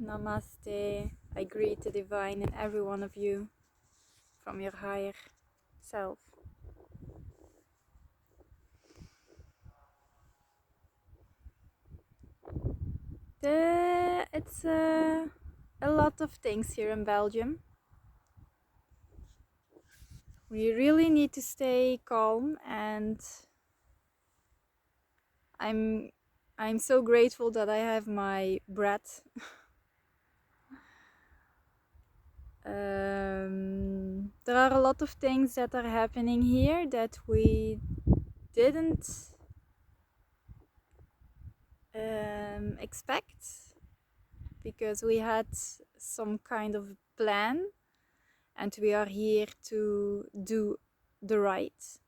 Namaste. I greet the divine in every one of you from your higher self. It's a lot of things here in Belgium. We really need to stay calm, and I'm so grateful that I have my breath. There are a lot of things that are happening here that we didn't expect, because we had some kind of plan and we are here to do the right.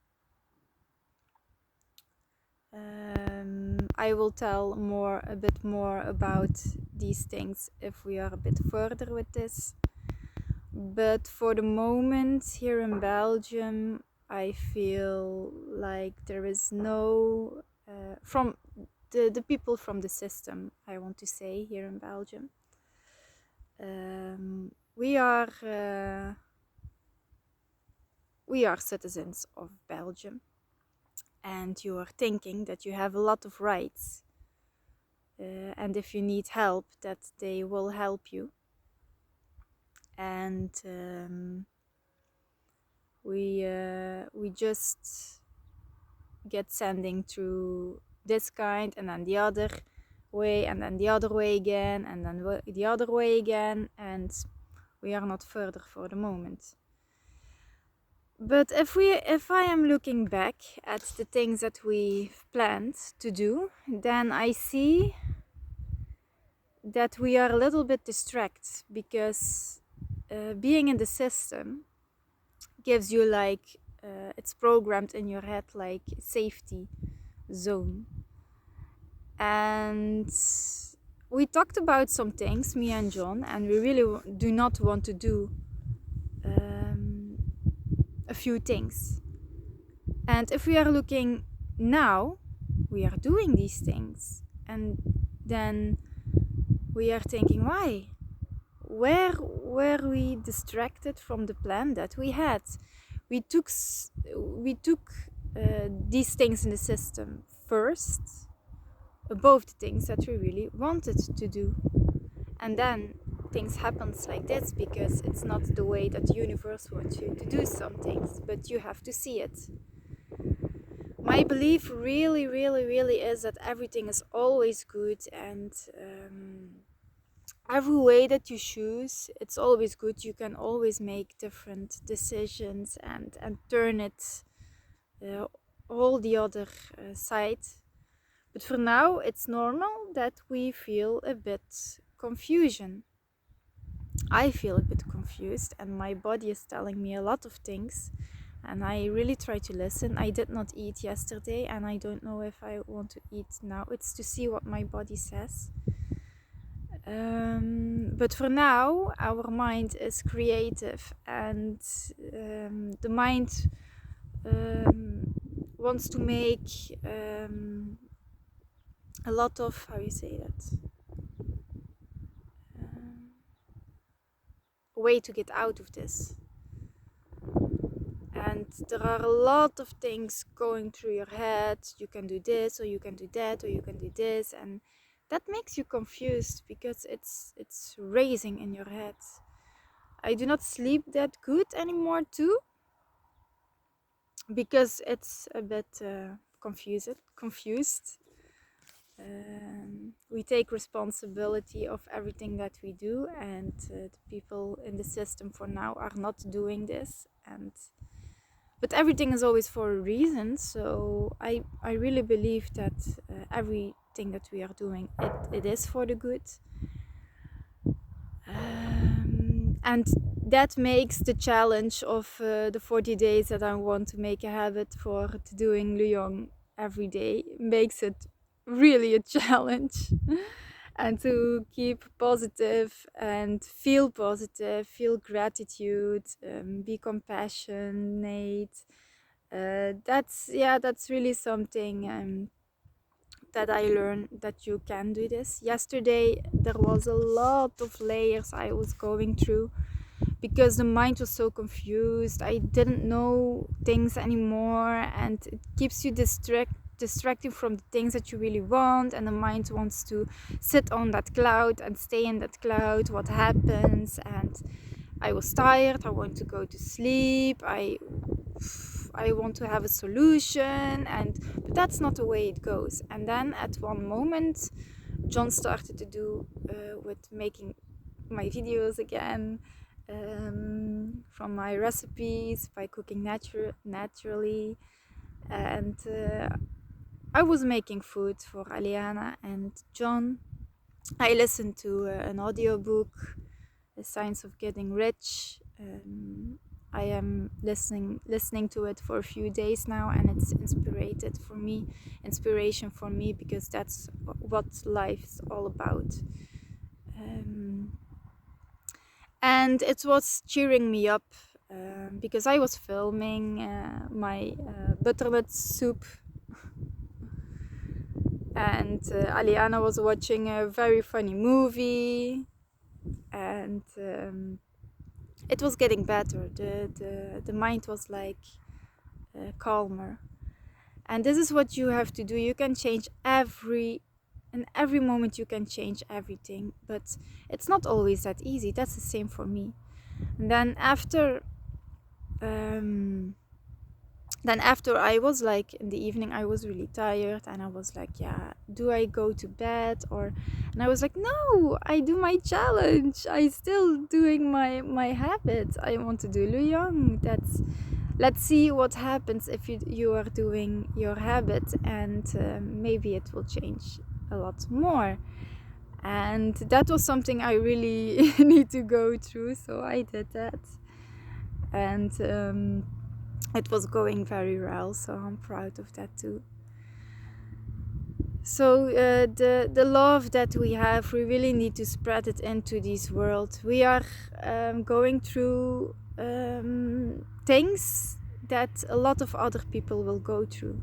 I will tell a bit more about these things if we are a bit further with this. But for the moment here in Belgium, I feel like there is no, from the people from the system, I want to say, here in Belgium. We are citizens of Belgium, and you are thinking that you have a lot of rights, and if you need help, that they will help you. And we just get sending through this kind, and then the other way, and then the other way again, and then the other way again, and we are not further for the moment. But if I am looking back at the things that we've planned to do, then I see that we are a little bit distracted, because being in the system gives you like, it's programmed in your head like safety zone. And we talked about some things, me and John, and we really do not want to do a few things. And if we are looking now, we are doing these things, and then we are thinking, why? Where were we distracted from the plan that we had? We took these things in the system first, above the things that we really wanted to do. And then things happen like this, because it's not the way that the universe wants you to do some things, but you have to see it. My belief really, really, really is that everything is always good, and every way that you choose, it's always good. You can always make different decisions and turn it all the other side. But for now, it's normal that we feel a bit confusion. I feel a bit confused, and my body is telling me a lot of things, and I really try to listen. I did not eat yesterday, and I don't know if I want to eat now. It's to see what my body says. But for now, our mind is creative, and the mind wants to make a lot of, how you say that, a way to get out of this. And there are a lot of things going through your head. You can do this, or you can do that, or you can do this, and that makes you confused, because it's racing in your head. I do not sleep that good anymore too, because it's a bit confused. We take responsibility of everything that we do, and the people in the system for now are not doing this. But everything is always for a reason, so I really believe that everything that we are doing, it is for the good. And that makes the challenge of the 40 days that I want to make a habit for doing LU JONG every day, makes it really a challenge. And to keep positive and feel positive, feel gratitude, be compassionate. That's really something that I learned that you can do this. Yesterday there was a lot of layers I was going through because the mind was so confused. I didn't know things anymore, and it keeps you distracted from the things that you really want, and the mind wants to sit on that cloud and stay in that cloud. What happens? And I was tired. I want to go to sleep. I want to have a solution, but that's not the way it goes. And then at one moment, John started to do with making my videos again, from my recipes, by cooking naturally, and I was making food for Aliana and John. I listened to an audiobook, The Science of Getting Rich. I am listening to it for a few days now, and it's inspiration for me, because that's what life's all about. And it was cheering me up, because I was filming my butternut soup, and Aliana was watching a very funny movie, and it was getting better. The mind was like calmer. And this is what you have to do. You can change in every moment you can change everything, but it's not always that easy. That's the same for me. And then after I was like, in the evening, I was really tired, and I was like, yeah, do I go to bed? And I was like, no, I do my challenge. I still doing my habits. I want to do LU JONG. Let's see what happens if you are doing your habit, and maybe it will change a lot more. And that was something I really need to go through, so I did that. And it was going very well, so I'm proud of that too. So the love that we have, we really need to spread it into this world. We are going through things that a lot of other people will go through.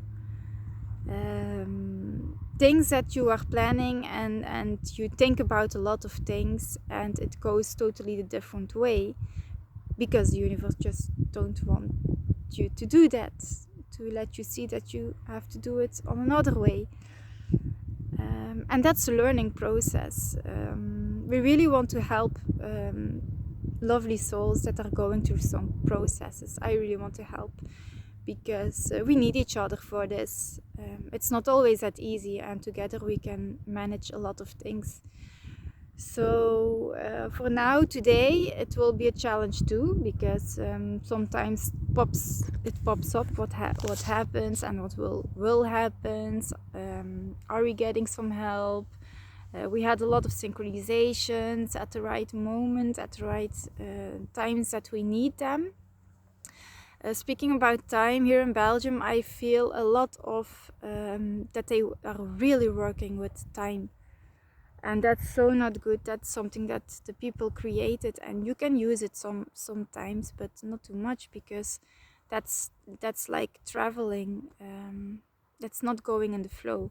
Things that you are planning, and you think about a lot of things, and it goes totally a different way, because the universe just don't want you to do that, to let you see that you have to do it on another way. And that's a learning process. We really want to help lovely souls that are going through some processes. I really want to help, because we need each other for this. It's not always that easy, and together we can manage a lot of things. So for now, today, it will be a challenge too, because sometimes it pops up what happens and what will happen. Are we getting some help? We had a lot of synchronizations at the right moment, at the right times that we need them. Speaking about time, here in Belgium, I feel a lot of that they are really working with time. And that's so not good. That's something that the people created, and you can use it sometimes, but not too much, because that's like traveling. That's not going in the flow.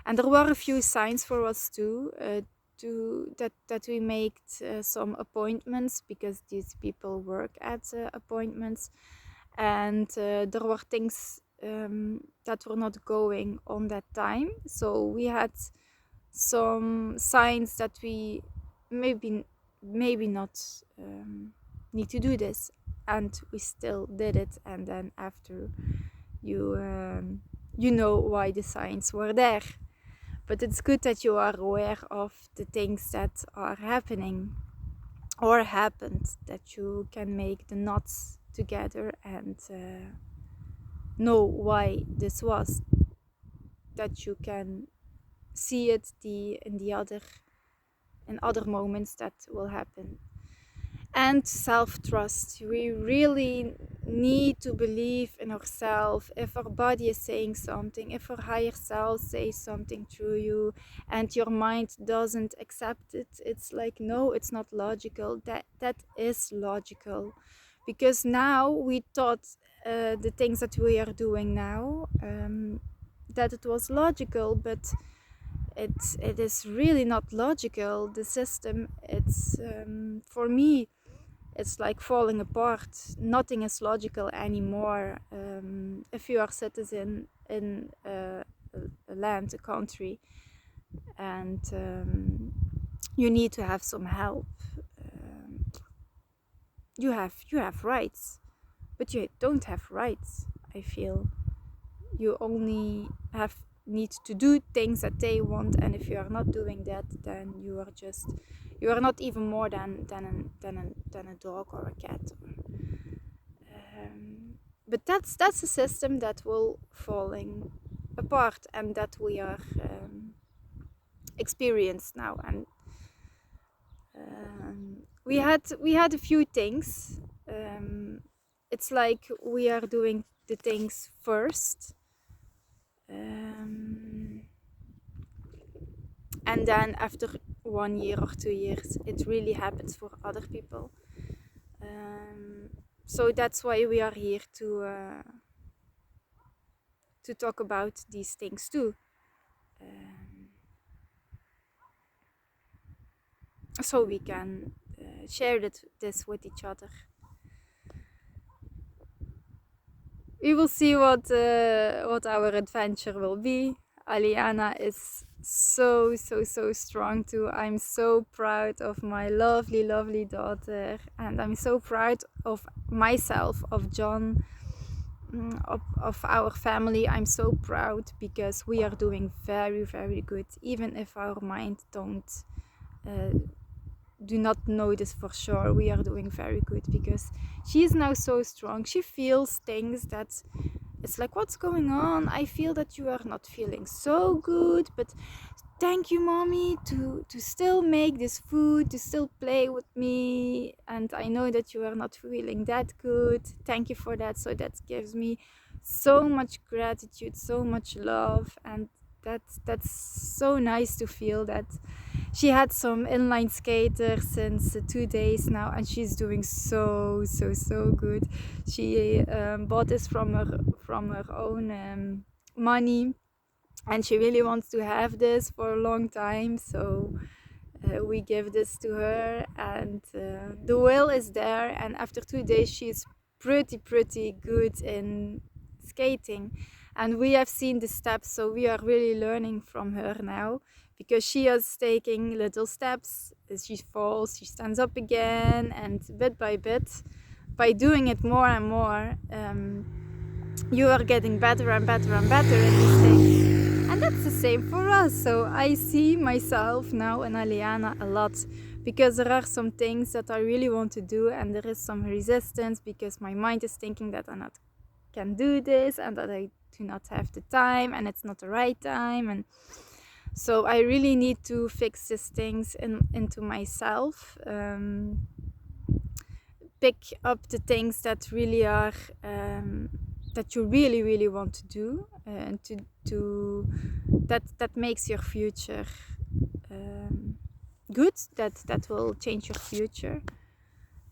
And there were a few signs for us too, that we make some appointments, because these people work at appointments, and there were things that were not going on that time. So we had some signs that we maybe not need to do this, and we still did it. And then after, you know why the signs were there. But it's good that you are aware of the things that are happening or happened, that you can make the knots together and know why this was, that you can see it in other moments that will happen. And self-trust. We really need to believe in ourselves. If our body is saying something, if our higher self says something through you, and your mind doesn't accept it, it's like, no, it's not logical. That is logical, because now we thought the things that we are doing now, that it was logical, but it is really not logical, the system. It's for me, it's like falling apart. Nothing is logical anymore. If you are citizen in a land, a country, and you need to have some help, you have rights, but you don't have rights. I feel you only need to do things that they want, and if you are not doing that, then you are not even more than a dog or a cat. But that's a system that will falling apart, and that we are experienced now. And we had a few things. It's like we are doing the things first, and then after 1 year or 2 years, it really happens for other people. So that's why we are here to talk about these things too. So we can share this with each other. We will see what our adventure will be. Aliana is so strong too. I'm so proud of my lovely daughter, and I'm so proud of myself, of John, of our family. I'm so proud because we are doing very good, even if our mind do not know this for sure. We are doing very good because she is now so strong. She feels things that it's like, what's going on? I feel that you are not feeling so good, but thank you, mommy, to still make this food, to still play with me, and I know that you are not feeling that good. Thank you for that. So that gives me so much gratitude, so much love, and that's so nice to feel that. She had some inline skater since 2 days now, and she's doing so good. She bought this from her own money, and she really wants to have this for a long time. So we give this to her, and the will is there. And after 2 days, she's pretty good in skating, and we have seen the steps. So we are really learning from her now, because she is taking little steps. As she falls, she stands up again, and bit by bit, by doing it more and more, you are getting better and better in these things. And that's the same for us. So I see myself now in Aliana a lot, because there are some things that I really want to do, and there is some resistance because my mind is thinking that I not can do this, and that I do not have the time, and it's not the right time. And so I really need to fix these things into myself, pick up the things that really are that you really want to do, and to that makes your future good, that will change your future.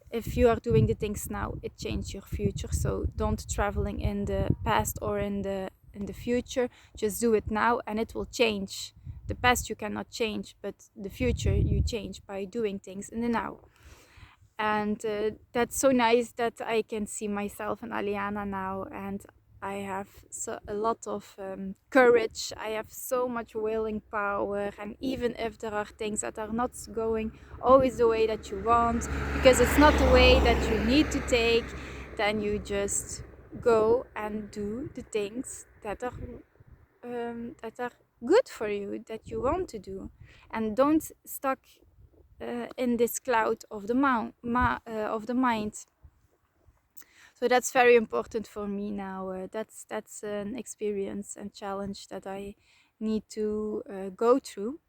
If you are doing the things now, it changes your future. So don't traveling in the past or in the future. Just do it now, and it will change. The past you cannot change, but the future you change by doing things in the now. And that's so nice that I can see myself and Aliana now, and I have a lot of courage. I have so much willing power, and even if there are things that are not going always the way that you want, because it's not the way that you need to take, then you just go and do the things that are good for you, that you want to do, and don't stuck in this cloud of the mind. So that's very important for me now. That's an experience and challenge that I need to go through.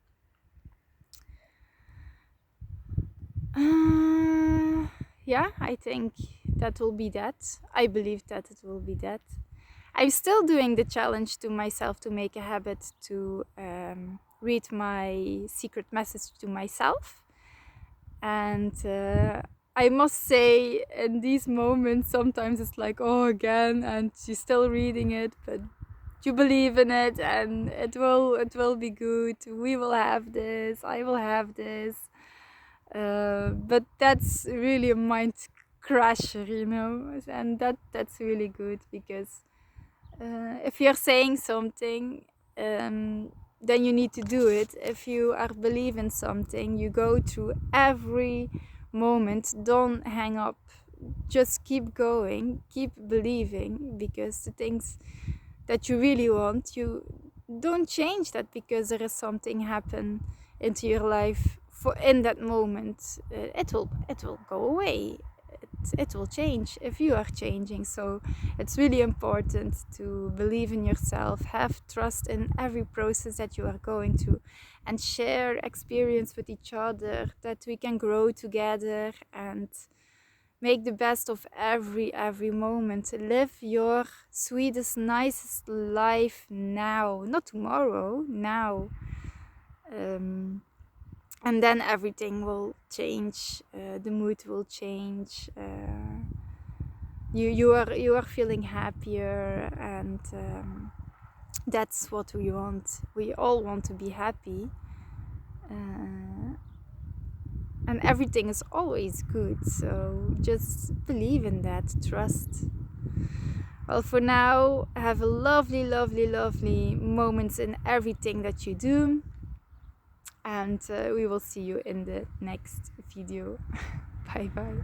Yeah, I think that will be that. I believe that it will be that. I'm still doing the challenge to myself to make a habit to read my secret message to myself. And I must say, in these moments, sometimes it's like, oh, again, and she's still reading it. But you believe in it, and it will be good. We will have this, I will have this. But that's really a mind crusher, you know, and that's really good, because if you're saying something, then you need to do it. If you are believing something, you go through every moment. Don't hang up, just keep going, keep believing, because the things that you really want, you don't change that because there is something happen into your life for in that moment. It will go away. It will change if you are changing. So it's really important to believe in yourself, have trust in every process that you are going through, and share experience with each other, that we can grow together and make the best of every moment. Live your sweetest, nicest life now, not tomorrow, now. And then everything will change. The mood will change. You are feeling happier, and that's what we want. We all want to be happy. And everything is always good, so just believe in that, trust. Well, for now, have a lovely, lovely, lovely moments in everything that you do, and we will see you in the next video. Bye bye.